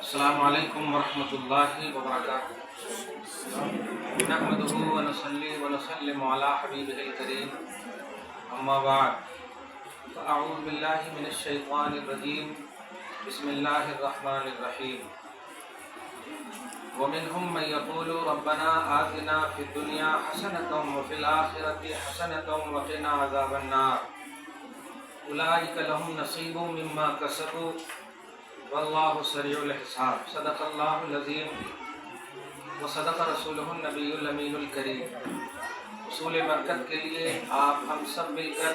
السلام علیکم ورحمۃ اللہ وبرکاتہ۔ نحمدہ ونصلی ونسلم علی حبیبہ الکریم، اما بعد فاعوذ باللہ من الشیطان الرجیم، بسم اللہ الرحمن الرحیم۔ ومنهم من يقول ربنا آتنا في الدنيا حسنة وفي الآخرة حسنة وقنا عذاب النار أولئك لهم نصيب مما كسبوا واللہ سریع الحساب۔ صدق اللہ العظیم وصدق رسولہ النبی الامین الکریم۔ حصول برکت کے لیے آپ ہم سب مل کر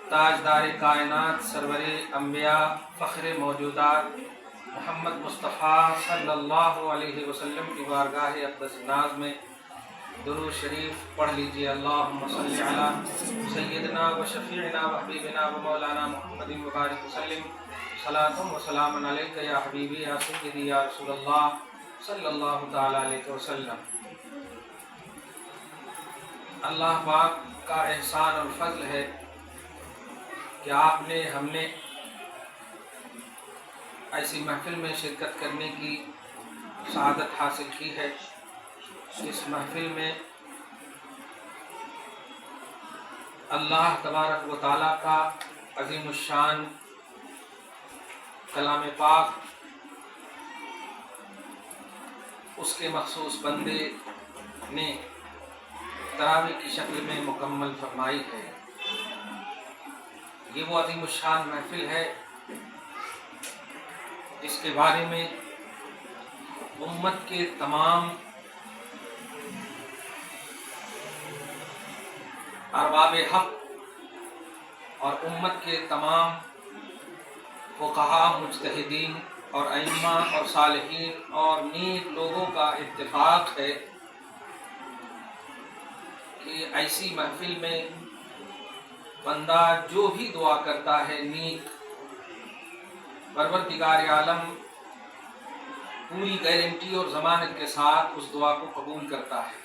تاجدار کائنات، سرور انبیاء، فخر موجودات محمد مصطفیٰ صلی اللہ علیہ وسلم کی بارگاہ اقدس ناز میں درود شریف پڑھ لیجیے۔ اللہم صلی علی سیدنا و شفیعنا و حبیبنا و مولانا محمد مبارک وسلم، صلاۃ و سلام علیک یا حبیبی یا سیدی یا رسول اللہ صلی اللہ تعالی علیہ وسلم۔ اللہ پاک کا احسان اور فضل ہے کہ آپ نے ہم نے ایسی محفل میں شرکت کرنے کی سعادت حاصل کی ہے۔ اس محفل میں اللہ تبارک و تعالیٰ کا عظیم الشان کلام پاک اس کے مخصوص بندے نے تراویح کی شکل میں مکمل فرمائی ہے۔ یہ وہ عظیم الشان محفل ہے جس کے بارے میں امت کے تمام ارباب حق اور امت کے تمام فقہاء، مجتہدین اور ائمہ اور صالحین اور نیک لوگوں کا اتفاق ہے کہ ایسی محفل میں بندہ جو بھی دعا کرتا ہے نیک، پروردگار عالم پوری گارنٹی اور ضمانت کے ساتھ اس دعا کو قبول کرتا ہے۔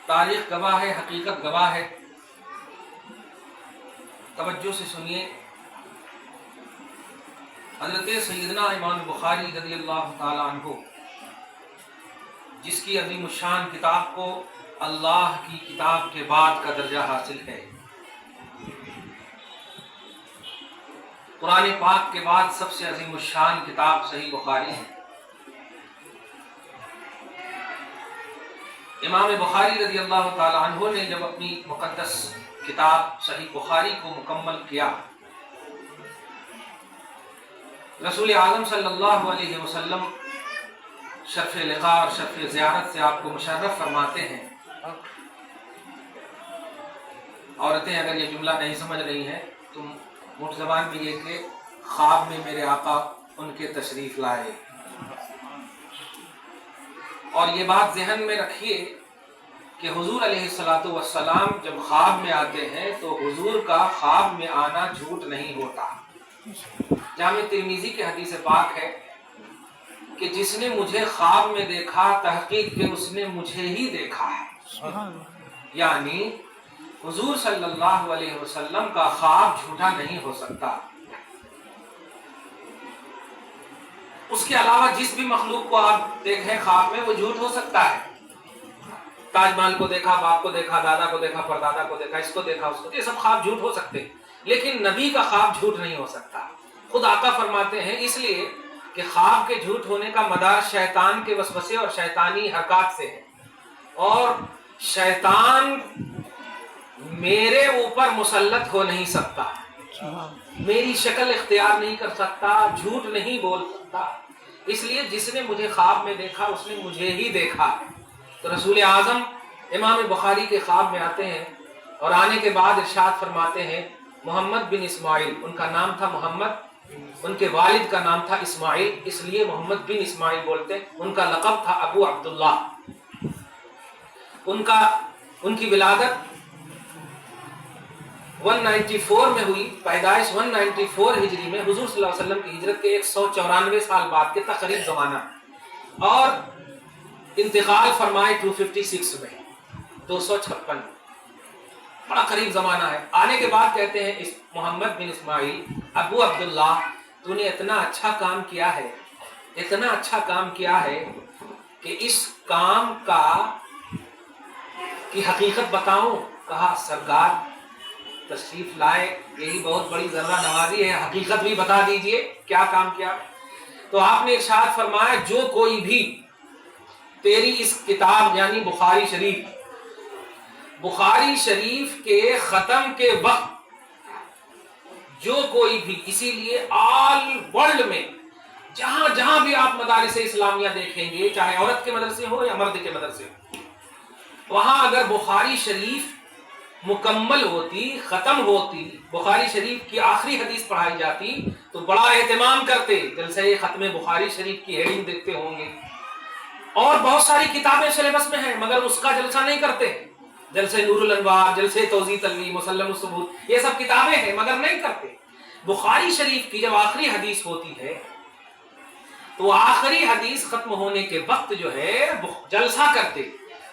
تاریخ گواہ ہے، حقیقت گواہ ہے۔ توجہ سے سنیے، حضرت سیدنا امام بخاری رضی اللہ تعالی عنہ، جس کی عظیم الشان کتاب کو اللہ کی کتاب کے بعد کا درجہ حاصل ہے۔ قرآن پاک کے بعد سب سے عظیم الشان کتاب صحیح بخاری ہے۔ امام بخاری رضی اللہ تعالی عنہ نے جب اپنی مقدس کتاب صحیح بخاری کو مکمل کیا، رسول اعظم صلی اللہ علیہ وسلم شرف لقاء اور شرف زیارت سے آپ کو مشرف فرماتے ہیں۔ عورتیں اگر یہ جملہ نہیں سمجھ رہی ہیں تو مٹھ زبان میں یہ کہ خواب میں میرے آقا ان کے تشریف لائے۔ اور یہ بات ذہن میں رکھیے کہ حضور علیہ السلام جب خواب میں آتے ہیں تو حضور کا خواب میں آنا جھوٹ نہیں ہوتا۔ جامع ترمذی کے حدیث پاک ہے کہ جس نے مجھے خواب میں دیکھا تحقیق کہ اس نے مجھے ہی دیکھا ہے۔ یعنی حضور صلی اللہ علیہ وسلم کا خواب جھوٹا نہیں ہو سکتا۔ اس کے علاوہ جس بھی مخلوق کو آپ دیکھیں خواب میں وہ جھوٹ ہو سکتا ہے۔ تاج محل کو دیکھا، باپ کو دیکھا، دادا کو دیکھا، پردادا کو دیکھا، اس کو دیکھا، اس کو، یہ سب خواب جھوٹ ہو سکتے ہیں، لیکن نبی کا خواب جھوٹ نہیں ہو سکتا۔ خود آقا فرماتے ہیں اس لیے کہ خواب کے جھوٹ ہونے کا مدار شیطان کے وسوسے اور شیطانی حرکات سے ہے، اور شیطان میرے اوپر مسلط ہو نہیں سکتا، میری شکل اختیار نہیں کر سکتا، جھوٹ نہیں بول سکتا۔ اس لیے جس نے مجھے خواب میں دیکھا اس نے مجھے ہی دیکھا۔ تو رسول اعظم امام بخاری کے خواب میں آتے ہیں اور آنے کے بعد ارشاد فرماتے ہیں محمد بن اسماعیل، ان کا نام تھا محمد، ان کے والد کا نام تھا اسماعیل، اس لیے محمد بن اسماعیل بولتے۔ ان کا لقب تھا ابو عبداللہ۔ ان کی ولادت 194 میں ہوئی، پیدائش 194 ہجری میں، حضور صلی اللہ علیہ وسلم کی ہجرت کے 194 سال بعد کے تقریب زمانہ، اور انتقال فرمائے 256 میں، 256 بڑا قریب زمانہ ہے۔ آنے کے بعد کہتے ہیں محمد بن اسماعیل ابو عبداللہ तूने इतना अच्छा काम किया है, इतना अच्छा काम किया है कि इस काम का की हकीकत बताऊं? कहा सरकार तशरीफ लाए, यही बहुत बड़ी जर्रा नवाजी है, हकीकत भी बता दीजिए क्या काम किया। तो आपने इरशाद फरमाया जो कोई भी तेरी इस किताब यानी बुखारी शरीफ के खत्म के वक्त जो कोई भी, इसीलिए ऑल वर्ल्ड में जहां जहां भी आप मदारिस इस्लामिया देखेंगे, चाहे औरत के मदरसे हो या मर्द के मदरसे हो, वहां अगर बुखारी शरीफ मुकम्मल होती, खत्म होती, बुखारी शरीफ की आखिरी हदीस पढ़ाई जाती तो बड़ा एहतमाम करते, जलसे खत्म बुखारी शरीफ की हेडिंग देखते होंगे। और बहुत सारी किताबें सिलेबस में हैं मगर उसका जलसा नहीं करते, जलसे नूरुल अनवार, जलसे तौज़ी तलवी, मुसल्लम सुबूत, ये सब किताबें हैं मगर नहीं करते। बुखारी शरीफ की जब आखिरी हदीस होती है तो आखिरी हदीस खत्म होने के वक्त जो है जलसा करते।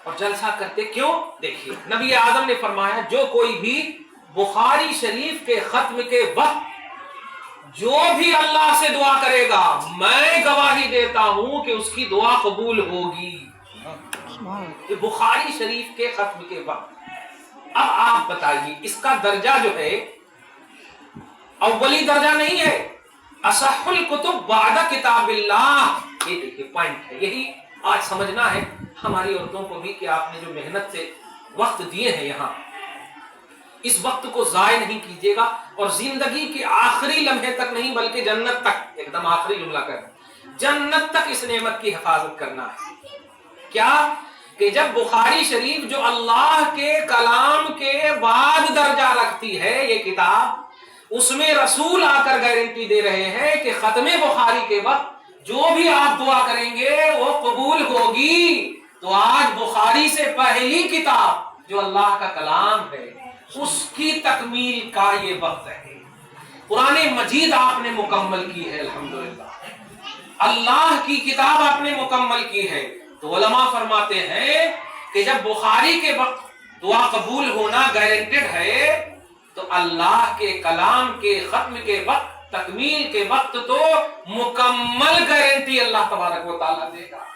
और जलसा करते क्यों? देखिए नबी आदम ने फरमाया जो कोई भी बुखारी शरीफ के खत्म के वक्त जो भी अल्लाह से दुआ करेगा, मैं गवाही देता हूं कि उसकी दुआ कबूल होगी। ये बुखारी शरीफ के खत्म के वक्त। अब आप बताइए इसका दर्जा जो है अव्वली दर्जा नहीं है, असहुल कुतुब बादा किताबिल्लाह। ये देखिए पॉइंट है, यही आज समझना है हमारी औरतों को भी कि आपने जो मेहनत से वक्त दिए हैं यहाँ, इस वक्त को जाय नहीं कीजिएगा और जिंदगी के आखिरी लम्हे तक नहीं बल्कि जन्नत तक, एकदम आखिरी जुमला कर, जन्नत तक इस नेमत की हिफाजत करना है। क्या कि जब बुखारी शरीफ जो अल्लाह के कलाम के बाद दर्जा रखती है ये किताब, उसमें रसूल आकर गारंटी दे रहे हैं कि खत्मे बुखारी के वक्त जो भी आप दुआ करेंगे वो कबूल होगी। तो आज बुखारी से पहली किताब जो अल्लाह का कलाम है उसकी तकमील का ये वक्त है। कुरान मजीद आपने मुकम्मल की है, अल्हम्दुलिल्लाह अल्लाह की किताब आपने मुकम्मल की है। तो उलमा फरमाते हैं कि जब बुखारी के वक्त दुआ कबूल होना गारंटेड है तो अल्लाह के कलाम के खत्म के वक्त, तकमील के वक्त तो मुकम्मल गारंटी अल्लाह तबारक व तआला देगा।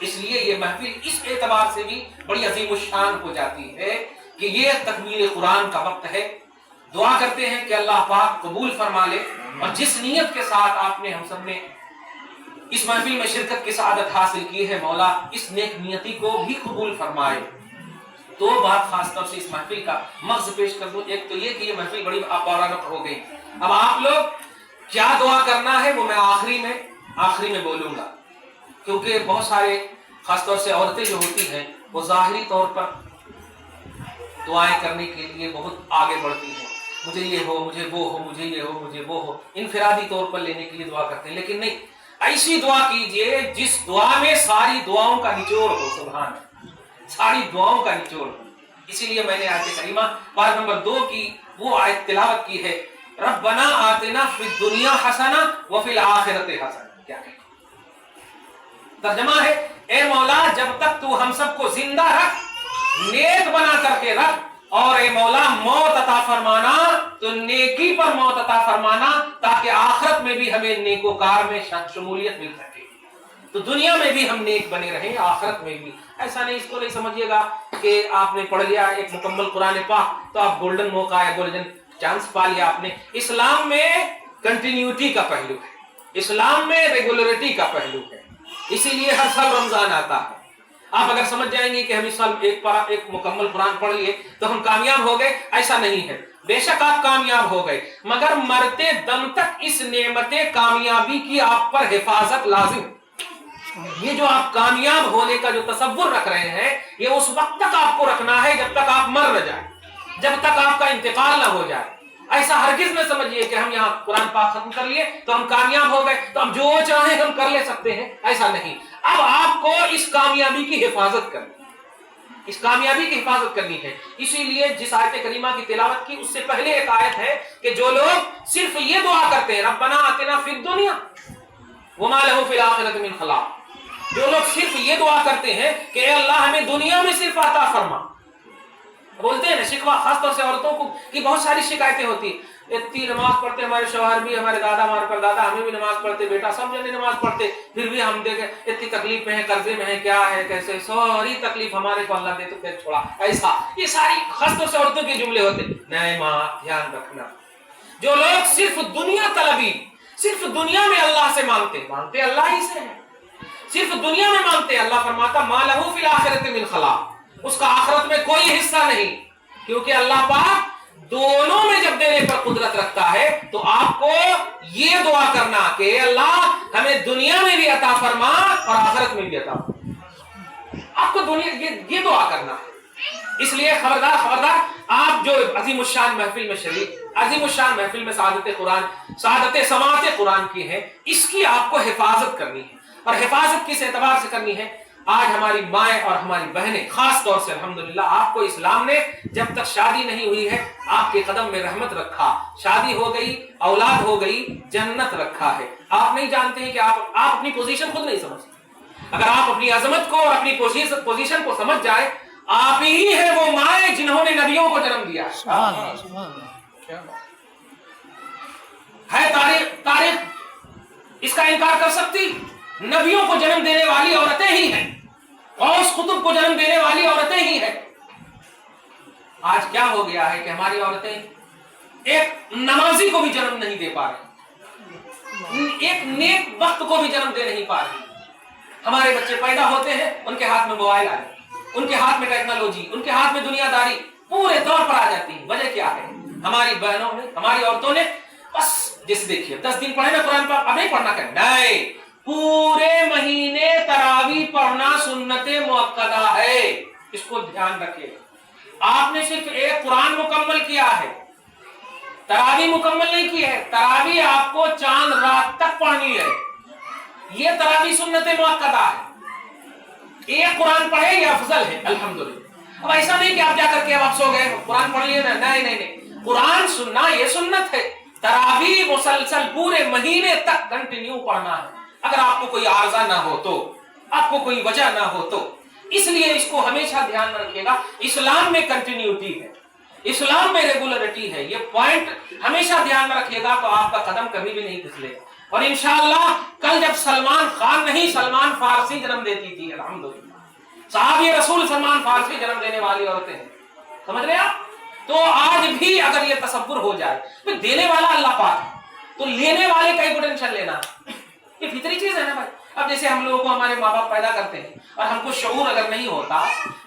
इसलिए ये महफिल इस एतबार से भी बड़ी अजीम शान हो जाती है कि ये तकमील कुरान का वक्त है। दुआ करते हैं कि अल्लाह पाक कबूल फरमा ले और जिस नीयत के साथ आपने हम सब ने इस महफिल में शिरकत की सआदत हासिल की है, मौला इस नेक नियति को भी कबूल फरमाए। तो बात खास तौर से इस महफिल का मक्सद पेश कर दूं। एक तो ये कि ये महफिल बड़ी अपारगत हो गई। अब आप लोग क्या दुआ करना है वो मैं आखिरी में बोलूंगा, क्योंकि बहुत सारे खासतौर से औरतें जो होती हैं वो जाहिरी तौर पर दुआएं करने के लिए बहुत आगे बढ़ती हैं, मुझे ये हो, मुझे वो हो, मुझे ये हो, मुझे वो हो, इनफिरादी तौर पर लेने के लिए दुआ करते हैं। लेकिन नहीं, ऐसी दुआ कीजिए जिस दुआ में सारी दुआओं का निचोड़ हो, सुभान, सारी दुआओं का निचोड़ हो। इसीलिए मैंने आयत करीमा पारा नंबर 2 की वो आयत तिलावत की है, रब्बना आतिना फिद दुनिया हसना व फिल आखिरति हसना। क्या है तर्जमा है, ए मौला जब तक तू हम सबको जिंदा रख, नेक बना करके रख, और ए मौला मौत अता फरमाना तो नेकी पर मौत अता फरमाना, ताकि आखिरत में भी हमें नेकोकार में शमूलियत मिल सके। तो दुनिया में भी हम नेक बने रहें, आखिरत में भी। ऐसा नहीं, इसको नहीं समझिएगा कि आपने पढ़ लिया एक मुकम्मल कुरान पाक तो आप गोल्डन मौका या गोल्डन चांस पा लिया आपने। इस्लाम में कंटिन्यूटी का पहलू है, इस्लाम में रेगुलरिटी का पहलू है, इसीलिए हर साल रमजान आता है। आप अगर समझ जाएंगे कि हम इस साल एक मुकम्मल कुरान पढ़ लिए तो हम कामयाब हो गए, ऐसा नहीं है। बेशक आप कामयाब हो गए, मगर मरते दम तक इस नेमते कामयाबी की आप पर हिफाजत लाजिम। ये जो आप कामयाब होने का जो तसव्वुर रख रहे हैं, ये उस वक्त तक आपको रखना है जब तक आप मर न जाए, जब तक आपका इंतकाल ना हो जाए। ऐसा हरगिज न समझिए कि हम यहाँ कुरान पाक खत्म कर लिए तो हम कामयाब हो गए, तो हम जो चाहे हम कर ले सकते हैं, ऐसा नहीं। अब आपको इस कामयाबी की हिफाजत करनी, इस कामयाबी की हिफाजत करनी है। इसीलिए जिस आयत करीमा की तिलावत की उससे पहले एक आयत है कि जो लोग सिर्फ ये दुआ करते हैं, रब्बना आतिना फिद दुनिया वमा लहू फिल आखिरति मिन खलाक, जो लोग सिर्फ ये दुआ करते हैं कि अल्लाह हमें दुनिया में सिर्फ अता फरमा। बोलते हैं ना शिकवा, खासतौर से औरतों को की बहुत सारी शिकायतें होती, इतनी नमाज पढ़ते, हमारे शौहर भी, हमारे दादा, हमारे परदादा, हमें भी नमाज पढ़ते, बेटा सब जने नमाज पढ़ते, फिर भी हम देखे इतनी तकलीफ में है, कर्जे में है, क्या है, कैसे, सारी तकलीफ हमारे को अल्लाह दे तो फिर छोड़ा, ऐसा, ये सारी खासतौर से औरतों के जुमले होते। नहीं माँ, ध्यान रखना, जो लोग सिर्फ दुनिया तलबी, सिर्फ दुनिया में अल्लाह से मांगते अल्लाह ही से है, सिर्फ दुनिया में मांगते, अल्लाह फरमाता मा लहू फिल आखिरति मिन खलाक, उसका आखिरत में कोई हिस्सा नहीं, क्योंकि अल्लाह पाक दोनों में जब देने पर कुदरत रखता है। तो आपको ये दुआ करना कि अल्लाह हमें दुनिया में भी अता फरमा और आखिरत में भी अता फरमा, आपको दुनिया ये दुआ करना। इसलिए खबरदार खबरदार, आप जो अजीमुशान महफिल में शरीक, अजीमुशान महफिल में शहादत कुरान, शहादत समाअत कुरान की है, इसकी आपको हिफाजत करनी है। और हिफाजत किस एतबार से करनी है? आज हमारी माएँ और हमारी बहनें, खास तौर से अल्हम्दुलिल्लाह, आपको इस्लाम ने जब तक शादी नहीं हुई है आपके कदम में रहमत रखा, शादी हो गई, औलाद हो गई, जन्नत रखा है। आप नहीं जानते हैं कि आप अपनी पोजीशन खुद नहीं समझते। अगर आप अपनी अजमत को और अपनी पोजीशन को समझ जाए, आप ही है वो माएँ जिन्होंने नबियों को जन्म दिया है। तारीख इसका इनकार कर सकती? नबियों को जन्म देने वाली औरतें ही हैं, और उस कुतुब को जन्म देने वाली औरतें ही हैं। आज क्या हो गया है कि हमारी औरतें एक नमाजी को भी जन्म नहीं दे पा रही, एक नेक वक्त को भी जन्म दे नहीं पा रही। हमारे बच्चे पैदा होते हैं, उनके हाथ में मोबाइल आ जाए, उनके हाथ में टेक्नोलॉजी, उनके हाथ में दुनियादारी पूरे तौर पर आ जाती है। वजह क्या है? हमारी बहनों ने, हमारी औरतों ने बस जिस देखिए 10 दिन पढ़े ना कुरान पर, अब नहीं पढ़ना करें, नहीं, पूरे महीने तरावी पढ़ना सुन्नते मुअक्कदा है। इसको ध्यान रखिएगा। आपने सिर्फ एक कुरान मुकम्मल किया है, तरावी मुकम्मल नहीं की है। तरावी आपको चांद रात तक पढ़नी है, ये तरावी सुन्नते मुअक्कदा है। एक कुरान पढ़े ये अफजल है, अल्हम्दुलिल्लाह। अब ऐसा नहीं कि आप जाकर के अब आप सो गए, कुरान पढ़ लिए ना, नहीं नहीं नहीं, कुरान सुनना ये सुन्नत है। तरावी मुसलसल पूरे महीने तक कंटिन्यू पढ़ना है। अगर आपको कोई आर्जा ना हो तो, आपको कोई वजह ना हो तो, इसलिए इसको हमेशा ध्यान में रखिएगा। इस्लाम में कंटिन्यूटी है, इस्लाम में रेगुलरिटी है, ये पॉइंट हमेशा ध्यान में रखिएगा, तो आपका कदम कभी भी नहीं फिसलेगा। और इंशाअल्लाह कल जब सलमान खान नहीं, सलमान फारसी जन्म देती थी, अल्हम्दुलिल्लाह, साहब रसूल सलमान फारसी जन्म देने वाली औरतें हैं, समझ रहे आप? तो आज भी अगर ये तसव्वुर हो जाए, तो देने वाला अल्लाह पाक, तो लेने वाले का ही टेंशन लेना, ये फितरी चीज है ना भाई। अब जैसे हम लोगों को हमारे माँ बाप पैदा करते हैं, और हमको शऊर अगर नहीं होता,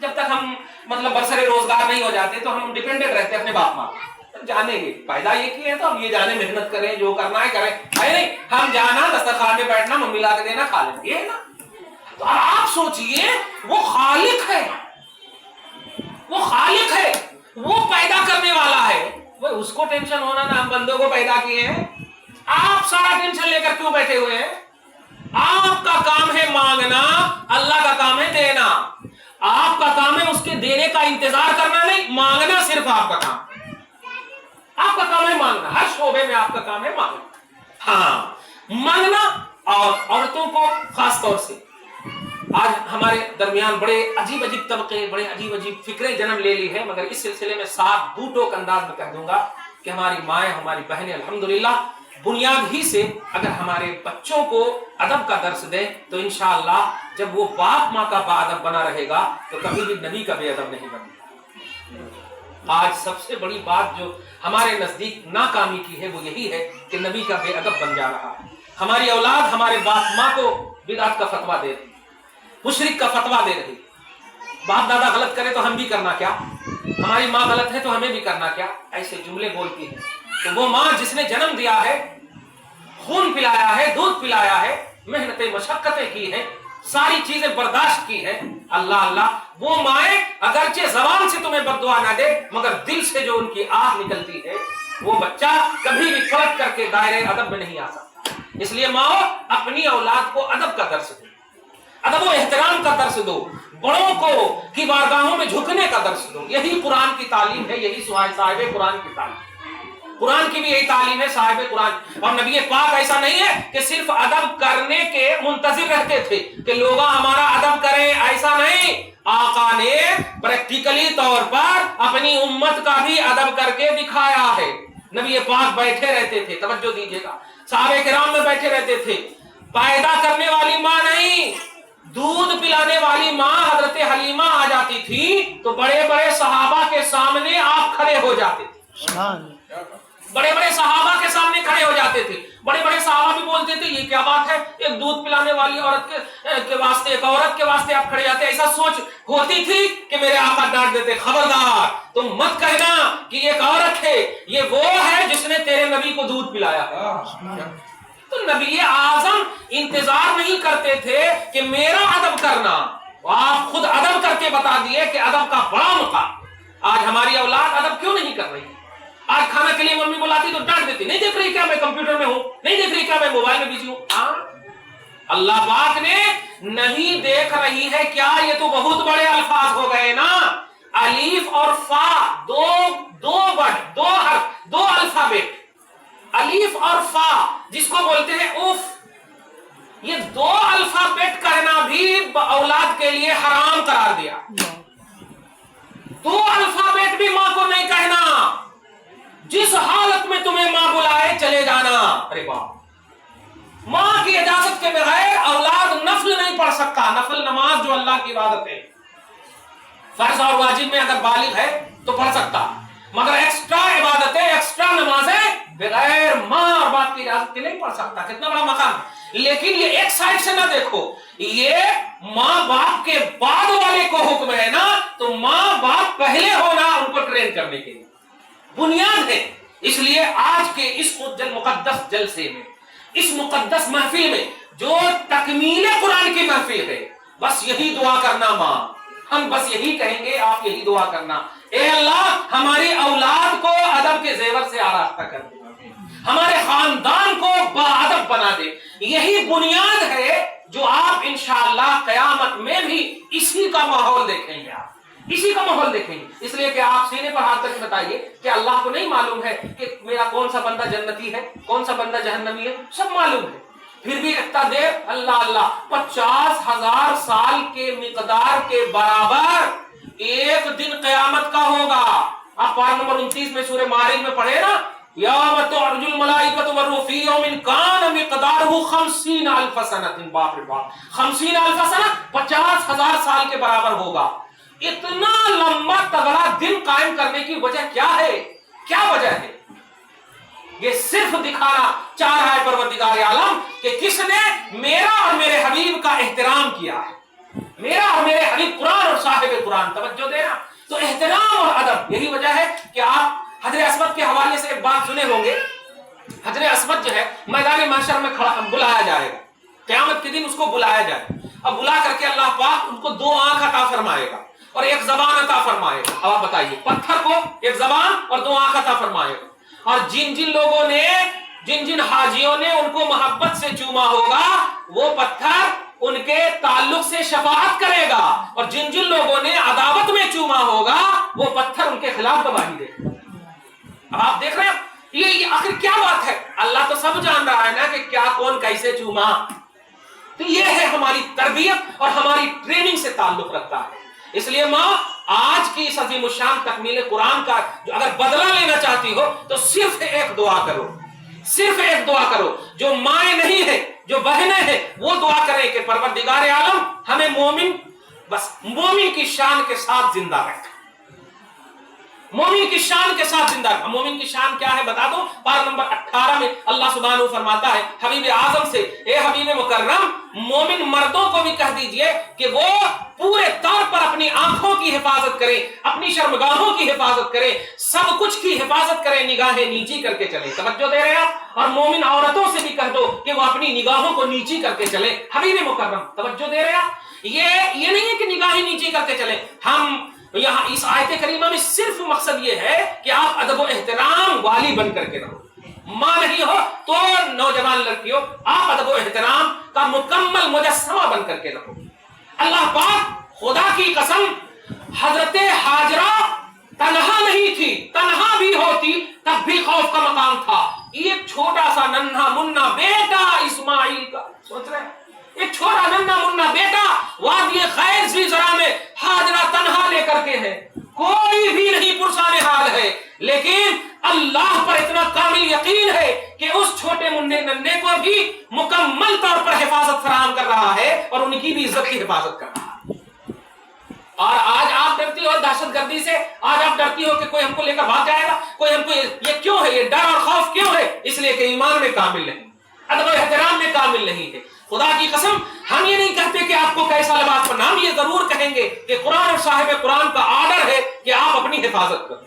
जब तक हम मतलब बरसरे रोजगार नहीं हो जाते, तो हम डिपेंडेंट रहते अपने बाप माँ पर। जानेंगे पैदा ये किए हैं तो हम ये जाने मेहनत करें, जो करना है करें, है नहीं? हम जाना दस्तरखान में बैठना, मम्मी ला के देना, खा लेंगे, ये ना। तो आप सोचिए, वो खालिक है, वो खालिक है, वो पैदा करने वाला है, वो उसको टेंशन होना ना, हम बंदों को पैदा किए हैं। आप सारा टेंशन लेकर क्यों बैठे हुए हैं? आपका काम है मांगना, अल्लाह का काम है देना। आपका काम है उसके देने का इंतजार करना, नहीं मांगना सिर्फ आपका काम। आपका काम है मांगना, हर शोबे में आपका काम है मांगना। हाँ, मांगना। और औरतों को खास तौर से आज हमारे दरमियान बड़े अजीब अजीब तबके, बड़े अजीब अजीब फिक्रें जन्म ले ली है, मगर इस सिलसिले में साफ दो टोक अंदाज में कह दूंगा कि हमारी माएँ, हमारी बहनें अल्हम्दुलिल्लाह बुनियाद ही से अगर हमारे बच्चों को अदब का दर्स दें, तो इंशाअल्लाह जब वो बाप माँ का बाअदब बना रहेगा, तो कभी भी नबी का बेअदब नहीं बनेगा। आज सबसे बड़ी बात जो हमारे नजदीक नाकामी की है, वो यही है कि नबी का बेअदब बन जा रहा है। हमारी औलाद हमारे बाप माँ को बिदअत का फतवा दे रही, मुशरिक का फतवा दे रही। बाप दादा गलत करे तो हम भी करना क्या, हमारी माँ गलत है तो हमें भी करना क्या, ऐसे जुमले बोलती है। तो वो माँ जिसने जन्म दिया है, खून पिलाया है, दूध पिलाया है, मेहनतें मशक्कतें की हैं, सारी चीजें बर्दाश्त की हैं, अल्लाह अल्लाह, वो माएँ अगरचे जबान से तुम्हें बद्दुआ ना दे, मगर दिल से जो उनकी आह निकलती है, वो बच्चा कभी भी फर्क करके दायरे अदब में नहीं आ सकता। इसलिए माँ अपनी औलाद को अदब का दर्स दो, अदब व एहतराम का दर्स दो, बड़ों को की बारगाहों में झुकने का दर्स दो। यही कुरान की तालीम है, यही साहिब कुरान की तालीम। कुरान की भी यही तालीम है, साहिब कुरान। और नबी पाक ऐसा नहीं है कि सिर्फ अदब करने के मुंतजिर रहते थे कि लोग हमारा अदब करें, ऐसा नहीं। आका ने प्रैक्टिकली तौर पर अपनी उम्मत का भी अदब करके दिखाया है। نبی پاک بیٹھے رہتے تھے، توجہ دیجیے گا، صحابہ کرام میں بیٹھے رہتے تھے، پیدا کرنے والی ماں نہیں، دودھ پلانے والی ماں حضرت حلیمہ آ جاتی تھی تو بڑے بڑے صحابہ کے سامنے آپ کھڑے ہو جاتے تھے، بڑے بڑے صحابہ کے سامنے کھڑے ہو جاتے تھے، بڑے بڑے صحابہ بھی بولتے تھے یہ کیا بات ہے، ایک دودھ پلانے والی عورت کے واسطے، ایک عورت کے واسطے آپ کھڑے جاتے، ایسا سوچ ہوتی تھی کہ میرے آقا ڈانٹ دیتے، خبردار تم مت کہنا کہ ایک عورت ہے، یہ وہ ہے جس نے تیرے نبی کو دودھ پلایا ہے۔ تو نبی اعظم انتظار نہیں کرتے تھے کہ میرا ادب کرنا، آپ خود ادب کر کے بتا دیے کہ ادب کا بڑا مقام۔ آج ہماری اولاد ادب کیوں نہیں کر رہی؟ آج کھانا کے لیے ممی بلاتی تو ڈانٹ دیتی، نہیں دیکھ رہی کیا میں کمپیوٹر میں ہوں، نہیں دیکھ رہی کیا میں موبائل میں بزی ہوں۔ اللہ پاک نے نہیں دیکھ رہی ہے کیا، یہ تو بہت بڑے الفاظ ہو گئے نا، الف اور فا، دو الفابیٹ، الف اور فا جس کو بولتے ہیں اف، یہ دو الفابیٹ کہنا بھی اولاد کے لیے حرام قرار دیا۔ دو الفابیٹ بھی ماں کو نہیں کہنا، جس حالت میں تمہیں ماں بلائے چلے جانا۔ ارے باپ، ماں کی اجازت کے بغیر اولاد نفل نہیں پڑھ سکتا، نفل نماز جو اللہ کی عبادت ہے، فرض اور واجب میں اگر بالغ ہے تو پڑھ سکتا، مگر ایکسٹرا عبادتیں، ایکسٹرا نمازیں بغیر ماں اور باپ کی اجازت کے نہیں پڑھ سکتا۔ کتنا بڑا مقام! لیکن یہ ایک سائڈ سے نہ دیکھو، یہ ماں باپ کے بعد والے کو حکم ہے نا، تو ماں باپ پہلے ہونا ان کو ٹرین کرنے کے لیے بنیاد ہے۔ اس لیے آج کے اس مقدس جلسے میں، اس مقدس محفل میں جو تکمیل قرآن کی محفل ہے، بس یہی دعا کرنا ماں، ہم بس یہی کہیں گے، آپ یہی دعا کرنا، اے اللہ ہماری اولاد کو ادب کے زیور سے آراستہ کر دے، ہمارے خاندان کو باادب بنا دے۔ یہی بنیاد ہے جو آپ انشاءاللہ قیامت میں بھی اسی کا ماحول دیکھیں گے، آپ اسی کا ماحول دیکھیں گے۔ اس لیے کہ آپ سینے پر ہاتھ رکھ کے بتائیے کہ اللہ کو نہیں معلوم ہے کہ میرا کون سا بندہ جنتی ہے، کون سا بندہ جہنمی ہے؟ سب معلوم ہے، پھر بھی اتنا دیر اللہ 50,000 سال کے مقدار کے برابر ایک دن قیامت کا ہوگا۔ آپ پارہ نمبر 29 میں سورہ معارج میں پڑھے نا، یوم تعرج الملائکۃ والروح فی یوم کان مقدارہ 50,000 سنۃ، باپ رے باپ، 50,000 سنۃ 50,000 سال کے برابر ہوگا۔ اتنا لمبا تگڑا دن قائم کرنے کی وجہ کیا ہے؟ کیا وجہ ہے؟ یہ صرف دکھانا چاہ رہا ہے پروردگار عالم کہ کس نے میرا اور میرے حبیب کا احترام کیا ہے، میرا اور میرے حبیب قرآن اور صاحب قرآن، توجہ دینا۔ تو احترام اور ادب، یہی وجہ ہے کہ آپ حجر اسود کے حوالے سے ایک بات سنے ہوں گے۔ حجر اسود جو ہے میدان محشر میں بلایا جائے گا، قیامت کے دن اس کو بلایا جائے، اب بلا کر کے اللہ پاک ان کو 2 آنکھ عطا فرمائے گا اور 1 زبان عطا فرمائے گا۔ اب آپ بتائیے، پتھر کو 1 زبان اور 2 آنکھ عطا فرمائے گا، اور جن لوگوں نے، جن حاجیوں نے ان کو محبت سے چوما ہوگا، وہ پتھر ان کے تعلق سے شفاعت کرے گا، اور جن لوگوں نے عداوت میں چوما ہوگا وہ پتھر ان کے خلاف گواہی دے گا۔ اب آپ دیکھ رہے ہیں یہ آخر کیا بات ہے؟ اللہ تو سب جان رہا ہے نا کہ کیا کون کیسے چوما۔ تو یہ ہے ہماری تربیت اور ہماری ٹریننگ سے تعلق رکھتا ہے۔ اس لیے ماں، آج کی اس عظیم الشان تکمیل قرآن کا جو اگر بدلہ لینا چاہتی ہو تو صرف ایک دعا کرو، صرف ایک دعا کرو۔ جو مائیں نہیں ہے، جو بہنیں ہیں، وہ دعا کریں کہ پروردگار عالم ہمیں مومن، بس مومن کی شان کے ساتھ زندہ رکھ، مومن کی شان کے ساتھ زندہ رکھ۔ مومن کی شان کیا ہے بتا دو، پارہ نمبر 18 میں اللہ سبحانہ فرماتا ہے حبیب اعظم سے، اے حبیب مکرم، مومن مردوں کو بھی کہہ دیجئے کہ وہ پورے طور پر اپنی آنکھوں کی حفاظت کریں، اپنی شرمگاہوں کی حفاظت کریں، سب کچھ کی حفاظت کریں، نگاہیں نیچی کر کے چلیں۔ توجہ دے رہے ہیں آپ؟ اور مومن عورتوں سے بھی کہہ دو کہ وہ اپنی نگاہوں کو نیچی کر کے چلیں۔ حبیب مکرم، توجہ دے رہے ہیں آپ؟ یہ نہیں ہے کہ نگاہیں نیچی کر کے چلیں، ہم یہاں اس آیت کریمہ میں صرف مقصد یہ ہے کہ آپ ادب و احترام والی بن کر کے رہو۔ ماں نہیں ہو تو نوجوان لڑکیوں، آپ ادب و احترام کا مکمل مجسمہ بن کر کے رہو۔ اللہ پاک، خدا کی قسم، حضرت ہاجرہ تنہا نہیں تھی، تنہا بھی ہوتی تب بھی خوف کا مقام تھا۔ ایک چھوٹا سا ننھا منا بیٹا اسماعیل کا، سوچ رہے ہیں، ایک چھوٹا ننھا منا بیٹا وادی خیر زرا میں ہاجرہ تنہا لے کر کے ہے، کوئی بھی نہیں پرسان حال ہے، لیکن अल्लाह पर इतना कामिल यकीन है कि उस छोटे मुन्ने नन्हे को भी मुकम्मल तौर पर हिफाजत फराहम कर रहा है और उनकी भी इज्जत की हिफाजत कर रहा है। और आज आप डरती हो दहशतगर्दी से, आज आप डरती हो कि कोई हमको लेकर भाग जाएगा, कोई हमको, ये क्यों है? ये डर और खौफ क्यों है? इसलिए कि ईमान में कामिल नहीं, अदब एहतराम में कामिल नहीं है। खुदा की कसम, हम ये नहीं कहते कि आपको कैसा लिबास पहनना, हम ये जरूर कहेंगे कि कुरान और साहिब कुरान का आर्डर है कि आप अपनी हिफाजत करो,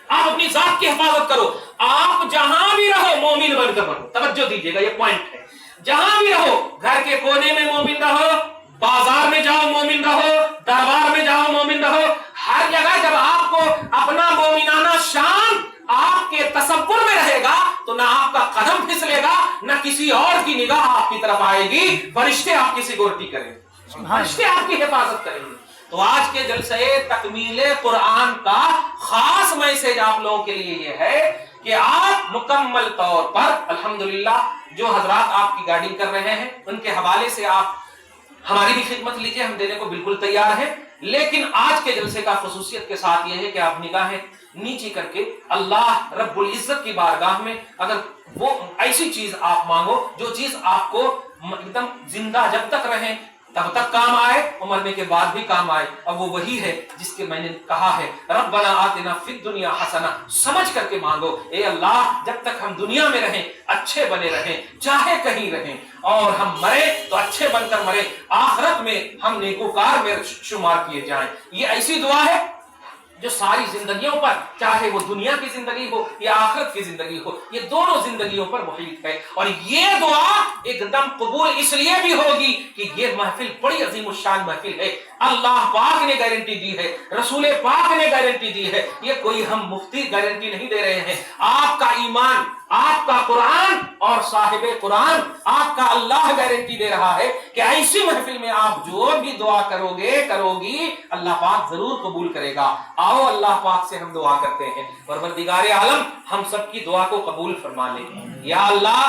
आप अपनी जात की हिफाजत करो। आप जहां भी रहो मोमिन बनकर बनो। तवज्जो दीजिएगा, ये पॉइंट है। जहां भी रहो, घर के कोने में मोमिन रहो, बाजार में जाओ मोमिन रहो, दरबार में जाओ मोमिन रहो, हर जगह जब आपको अपना मोमिनाना शान आपके तसव्वुर में रहेगा तो ना आपका कदम फिसलेगा, ना किसी और की निगाह आपकी तरफ आएगी। फरिश्ते आपकी सिक्योरिटी करेंगे, फरिश्ते आपकी हिफाजत करेंगे। तो आज के जलसे तकमीले कुरान का खास मैसेज आप लोगों के लिए ये है कि आप मुकम्मल तौर पर अल्हम्दुलिल्लाह जो हजरात आपकी गाइडिंग कर रहे हैं उनके हवाले से आप हमारी भी खिदमत लीजिए, हम देने को बिल्कुल तैयार हैं। लेकिन आज के जलसे का खुसूसियत के साथ यह है कि आप निगाहें नीचे करके अल्लाह रब्बुल इज्जत की बारगाह में अगर वो ऐसी चीज आप मांगो जो चीज आपको एकदम जिंदा जब तक रहे तब तक काम आए और मरने के बाद भी काम आए, अब वो वही है जिसके मैंने कहा है रब्बना आतिना फिद दुनिया हसना, समझ करके मांगो। ए अल्लाह, जब तक हम दुनिया में रहें अच्छे बने रहें, चाहे कहीं रहें, और हम मरे तो अच्छे बनकर मरे, आखिरत में हम नेकोकार में शुमार किए जाएं। ये ऐसी दुआ है जो सारी जिंदगियों पर, चाहे वो दुनिया की जिंदगी हो या आखिरत की जिंदगी हो, ये दोनों जिंदगियों पर मुहित है। और ये दुआ एकदम कबूल इसलिए भी होगी कि ये महफिल बड़ी अजीमुशान महफिल है। अल्लाह पाक ने गारंटी दी है, रसूल पाक ने गारंटी दी है, ये कोई हम मुफ्ती गारंटी नहीं दे रहे हैं। आपका ईमान, आपका कुरान और साहिबे कुरान, आपका अल्लाह गारंटी दे रहा है कि ऐसी महफिल में आप जो भी दुआ करोगे करोगी अल्लाह पाक जरूर कबूल करेगा। आओ अल्लाह पाक से हम दुआ करते हैं, परवरदिगारे आलम हम सबकी दुआ को कबूल फरमा ले। या अल्लाह,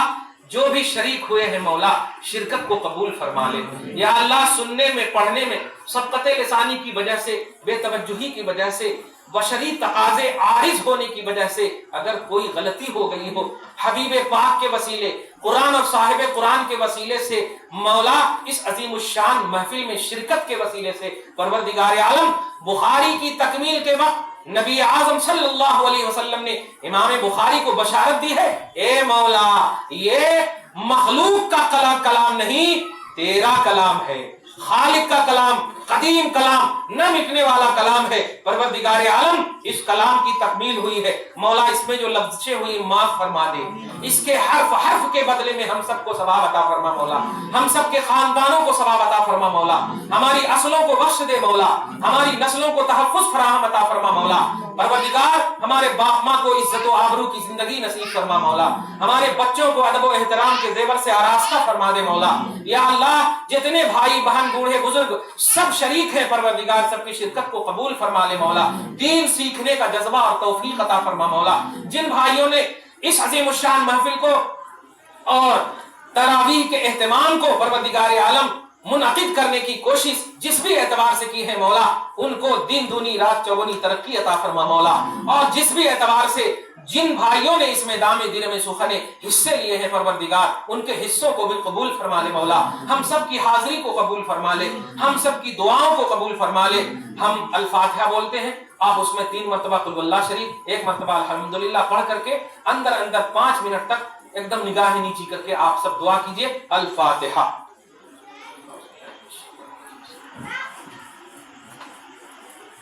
जो भी शरीक हुए हैं मौला, शिरकत को कबूल फरमा ले। या अल्लाह, सुनने में पढ़ने में सबकते लिसानी की वजह से, बेतवज्जुही की वजह से, बशरी तकाजे आरिज होने की वजह से अगर कोई गलती हो गई हो, हबीबे पाक के वसीले, कुरान और साहिबे कुरान के वसीले से, मौला इस अजीमुशान महफिल में शिरकत के वसीले से, परवरदिगार आलम बुखारी की तकमील के वक्त नबी आजम सल्लल्लाहु अलैहि वसल्लम ने इमाम बुखारी को बशारत दी है, ए मौला, ये मखलूक का कलाम नहीं, तेरा कलाम है, खालिक का कलाम, कदीम कलाम, न मिटने वाला कलाम है। परवरदिगार आलम, इस कलाम की तकमील हुई है, मौला इसमें जो लफ्ज़ें हुई माफ फरमा दे, इसके हर्फ हर्फ के बदले में हम सबको सवाब अता फरमा मौला, हम सबके खानदानों को सवाब अता फरमा मौला, हमारी असलों को बख्श दे मौला, हमारी नस्लों को तहफ़्फ़ुज़ फराहम अता फरमा मौला। परवरदिगार, हमारे बाप माँ को इज्जत व आबरू की जिंदगी नसीब फरमा मौला, हमारे बच्चों को अदब व एहतराम के जेवर से आरास्ता फरमा दे मौला। या अल्लाह, जितने भाई बहन बूढ़े बुजुर्ग सब शरीक है, परवरदिगार सबकी शिरकत को कबूल फरमा ले मौला, दीन सीखने का जज्बा और तौफीक अता फरमा मौला। जिन भाइयों ने इस अजीमुशान महफिल को और तरावीह के एहतमाम को परवरदिगार आलम मुनअकिद करने की कोशिश जिस भी एतबार से की है मौला, उनको दिन दूनी रात चौगुनी तरक्की अता फरमा मौला। और जिस भी एतबार से जिन भाइयों ने इसमें दामे दिन में सुखने हिस्से लिए हैं, परवरदिगार उनके हिस्सों को भी कबूल फरमा ले मौला, हम सब की हाजिरी को कबूल फरमा ले, हम सब की दुआओं को कबूल फरमा ले। हम अल फातिहा बोलते हैं, आप उसमें 3 मरतबा कुल वल्लाह शरीफ, 1 मरतबा अल्हम्दुलिल्लाह पढ़ करके अंदर अंदर 5 मिनट तक एकदम निगाहें नीची करके आप सब दुआ कीजिए। अल फातिहा।